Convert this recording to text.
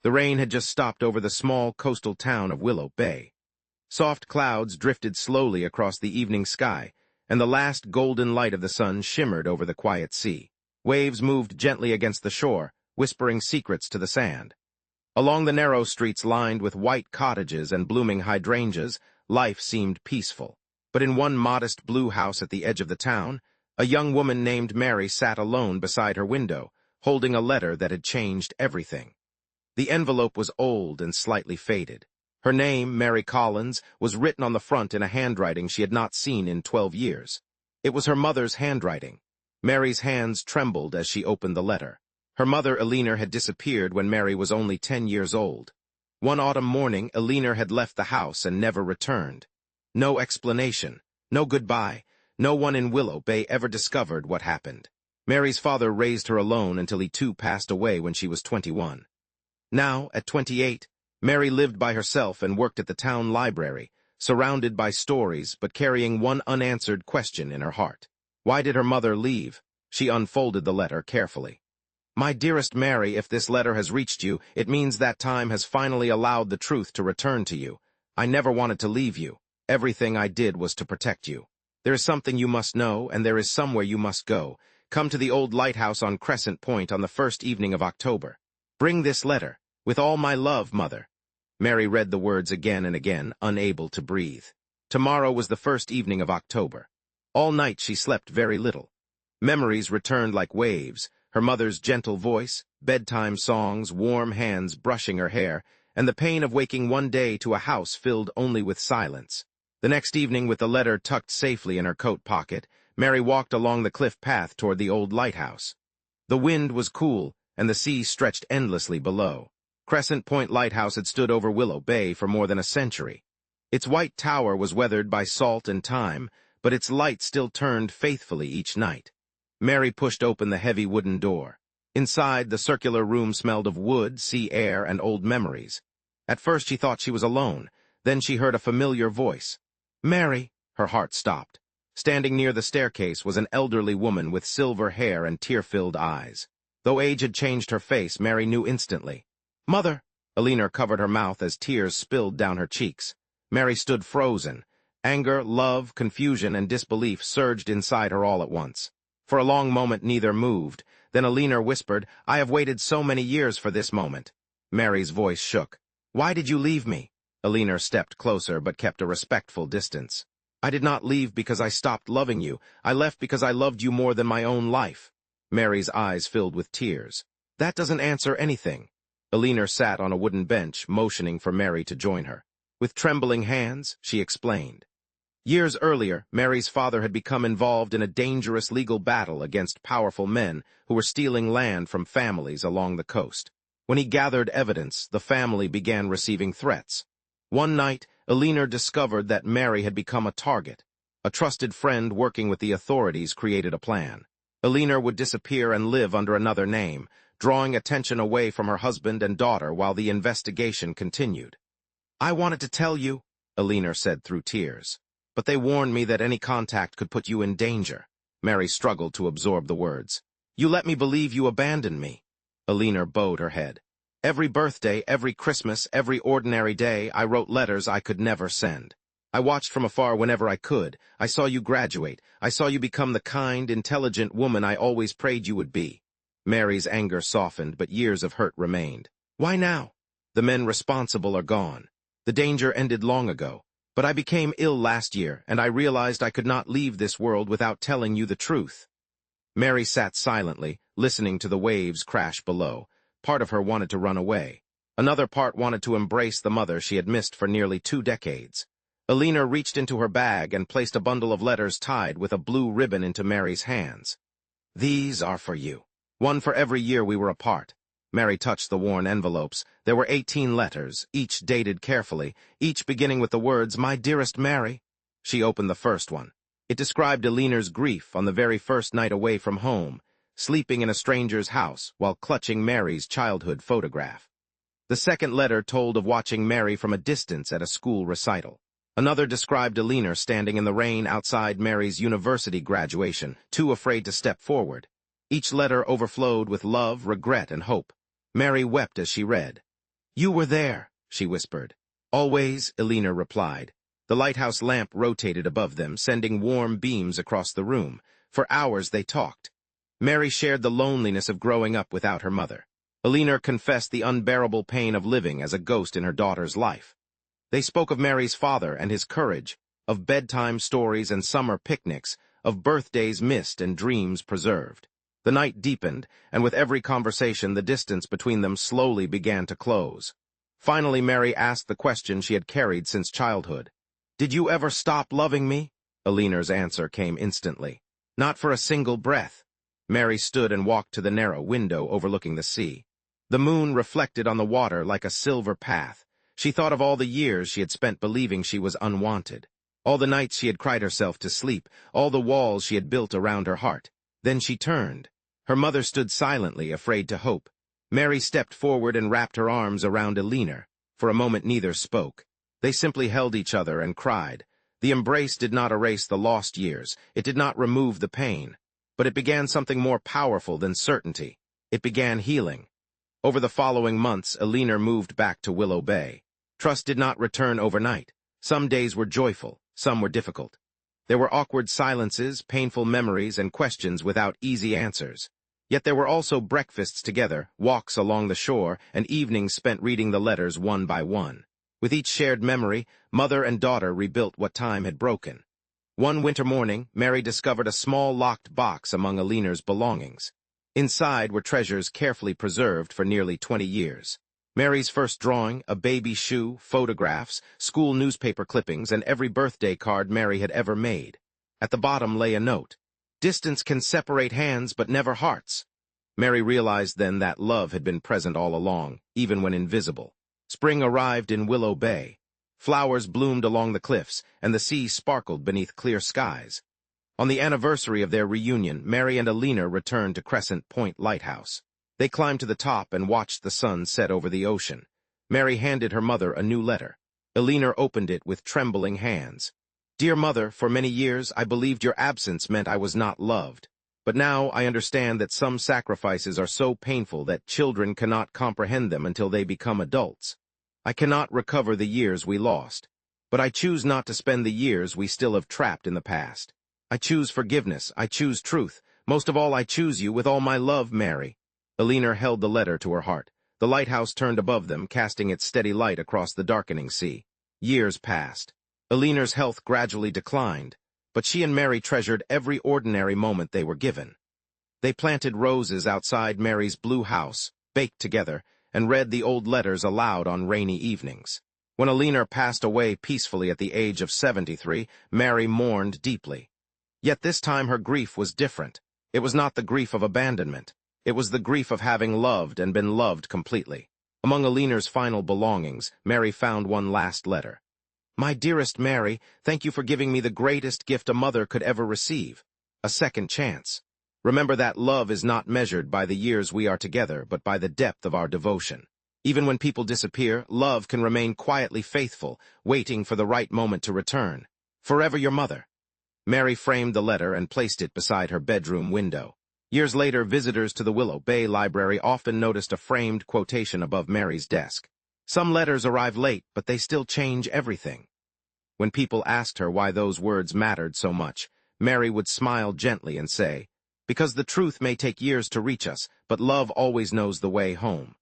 The rain had just stopped over the small coastal town of Willow Bay. Soft clouds drifted slowly across the evening sky, and the last golden light of the sun shimmered over the quiet sea. Waves moved gently against the shore, whispering secrets to the sand. Along the narrow streets lined with white cottages and blooming hydrangeas, life seemed peaceful. But in one modest blue house at the edge of the town, a young woman named Mary sat alone beside her window, holding a letter that had changed everything. The envelope was old and slightly faded. Her name, Mary Collins, was written on the front in a handwriting she had not seen in 12 years. It was her mother's handwriting. Mary's hands trembled as she opened the letter. Her mother, Eleanor, had disappeared when Mary was only 10 years old. One autumn morning, Eleanor had left the house and never returned. No explanation, no goodbye. No one in Willow Bay ever discovered what happened. Mary's father raised her alone until he too passed away when she was 21. Now, at 28, Mary lived by herself and worked at the town library, surrounded by stories but carrying one unanswered question in her heart. Why did her mother leave? She unfolded the letter carefully. My dearest Mary, if this letter has reached you, it means that time has finally allowed the truth to return to you. I never wanted to leave you. Everything I did was to protect you. There is something you must know, and there is somewhere you must go. Come to the old lighthouse on Crescent Point on the first evening of October. Bring this letter. With all my love, Mother. Mary read the words again and again, unable to breathe. Tomorrow was the first evening of October. All night she slept very little. Memories returned like waves, her mother's gentle voice, bedtime songs, warm hands brushing her hair, and the pain of waking one day to a house filled only with silence. The next evening, with the letter tucked safely in her coat pocket, Mary walked along the cliff path toward the old lighthouse. The wind was cool, and the sea stretched endlessly below. Crescent Point Lighthouse had stood over Willow Bay for more than a century. Its white tower was weathered by salt and time, but its light still turned faithfully each night. Mary pushed open the heavy wooden door. Inside, the circular room smelled of wood, sea air, and old memories. At first she thought she was alone. Then she heard a familiar voice. Mary! Her heart stopped. Standing near the staircase was an elderly woman with silver hair and tear-filled eyes. Though age had changed her face, Mary knew instantly. Mother! Eleanor covered her mouth as tears spilled down her cheeks. Mary stood frozen. Anger, love, confusion, and disbelief surged inside her all at once. For a long moment neither moved. Then Eleanor whispered, I have waited so many years for this moment. Mary's voice shook. Why did you leave me? Eleanor stepped closer but kept a respectful distance. I did not leave because I stopped loving you. I left because I loved you more than my own life. Mary's eyes filled with tears. That doesn't answer anything. Eleanor sat on a wooden bench, motioning for Mary to join her. With trembling hands, she explained. Years earlier, Mary's father had become involved in a dangerous legal battle against powerful men who were stealing land from families along the coast. When he gathered evidence, the family began receiving threats. One night, Eleanor discovered that Mary had become a target. A trusted friend working with the authorities created a plan. Eleanor would disappear and live under another name, drawing attention away from her husband and daughter while the investigation continued. I wanted to tell you, Eleanor said through tears, but they warned me that any contact could put you in danger. Mary struggled to absorb the words. You let me believe you abandoned me. Eleanor bowed her head. Every birthday, every Christmas, every ordinary day, I wrote letters I could never send. I watched from afar whenever I could. I saw you graduate. I saw you become the kind, intelligent woman I always prayed you would be. Mary's anger softened, but years of hurt remained. Why now? The men responsible are gone. The danger ended long ago. But I became ill last year, and I realized I could not leave this world without telling you the truth. Mary sat silently, listening to the waves crash below. Part of her wanted to run away. Another part wanted to embrace the mother she had missed for nearly 2 decades. Eleanor reached into her bag and placed a bundle of letters tied with a blue ribbon into Mary's hands. These are for you. One for every year we were apart. Mary touched the worn envelopes. There were 18 letters, each dated carefully, each beginning with the words, My dearest Mary. She opened the first one. It described Eleanor's grief on the very first night away from home, sleeping in a stranger's house while clutching Mary's childhood photograph. The second letter told of watching Mary from a distance at a school recital. Another described Eleanor standing in the rain outside Mary's university graduation, too afraid to step forward. Each letter overflowed with love, regret, and hope. Mary wept as she read. "You were there," she whispered. "Always," Elena replied. The lighthouse lamp rotated above them, sending warm beams across the room. For hours they talked. Mary shared the loneliness of growing up without her mother. Elena confessed the unbearable pain of living as a ghost in her daughter's life. They spoke of Mary's father and his courage, of bedtime stories and summer picnics, of birthdays missed and dreams preserved. The night deepened, and with every conversation the distance between them slowly began to close. Finally Mary asked the question she had carried since childhood. "Did you ever stop loving me?" Elena's answer came instantly. "Not for a single breath." Mary stood and walked to the narrow window overlooking the sea. The moon reflected on the water like a silver path. She thought of all the years she had spent believing she was unwanted, all the nights she had cried herself to sleep, all the walls she had built around her heart. Then she turned. Her mother stood silently, afraid to hope. Mary stepped forward and wrapped her arms around Elena. For a moment neither spoke. They simply held each other and cried. The embrace did not erase the lost years. It did not remove the pain. But it began something more powerful than certainty. It began healing. Over the following months, Elena moved back to Willow Bay. Trust did not return overnight. Some days were joyful, some were difficult. There were awkward silences, painful memories, and questions without easy answers. Yet there were also breakfasts together, walks along the shore, and evenings spent reading the letters one by one. With each shared memory, mother and daughter rebuilt what time had broken. One winter morning, Mary discovered a small locked box among Elena's belongings. Inside were treasures carefully preserved for nearly 20 years. Mary's first drawing, a baby shoe, photographs, school newspaper clippings, and every birthday card Mary had ever made. At the bottom lay a note. "Distance can separate hands, but never hearts." Mary realized then that love had been present all along, even when invisible. Spring arrived in Willow Bay. Flowers bloomed along the cliffs, and the sea sparkled beneath clear skies. On the anniversary of their reunion, Mary and Elena returned to Crescent Point Lighthouse. They climbed to the top and watched the sun set over the ocean. Mary handed her mother a new letter. Elena opened it with trembling hands. "Dear Mother, for many years I believed your absence meant I was not loved. But now I understand that some sacrifices are so painful that children cannot comprehend them until they become adults. I cannot recover the years we lost. But I choose not to spend the years we still have trapped in the past. I choose forgiveness. I choose truth. Most of all, I choose you with all my love, Mary." Elena held the letter to her heart. The lighthouse turned above them, casting its steady light across the darkening sea. Years passed. Elena's health gradually declined, but she and Mary treasured every ordinary moment they were given. They planted roses outside Mary's blue house, baked together, and read the old letters aloud on rainy evenings. When Elena passed away peacefully at the age of 73, Mary mourned deeply. Yet this time her grief was different. It was not the grief of abandonment. It was the grief of having loved and been loved completely. Among Elena's final belongings, Mary found one last letter. "My dearest Mary, thank you for giving me the greatest gift a mother could ever receive, a second chance. Remember that love is not measured by the years we are together, but by the depth of our devotion. Even when people disappear, love can remain quietly faithful, waiting for the right moment to return. Forever your mother." Mary framed the letter and placed it beside her bedroom window. Years later, visitors to the Willow Bay Library often noticed a framed quotation above Mary's desk. "Some letters arrive late, but they still change everything." When people asked her why those words mattered so much, Mary would smile gently and say, "Because the truth may take years to reach us, but love always knows the way home."